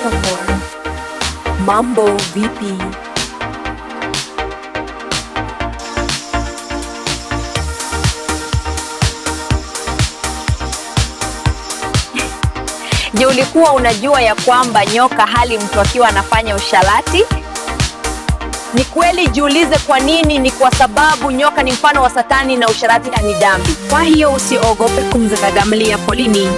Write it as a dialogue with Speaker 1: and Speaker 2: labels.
Speaker 1: Okafor. Mambo vipi?
Speaker 2: Je, ulikuwa unajua ya kwamba nyoka hali mtu akiwa anafanya usharati? Ni kweli, jiulize kwa nini. Ni kwa sababu nyoka ni mfano wa Satani na usharati ni dhambi.
Speaker 1: Kwa hiyo usiogope kumzagagamlia polini.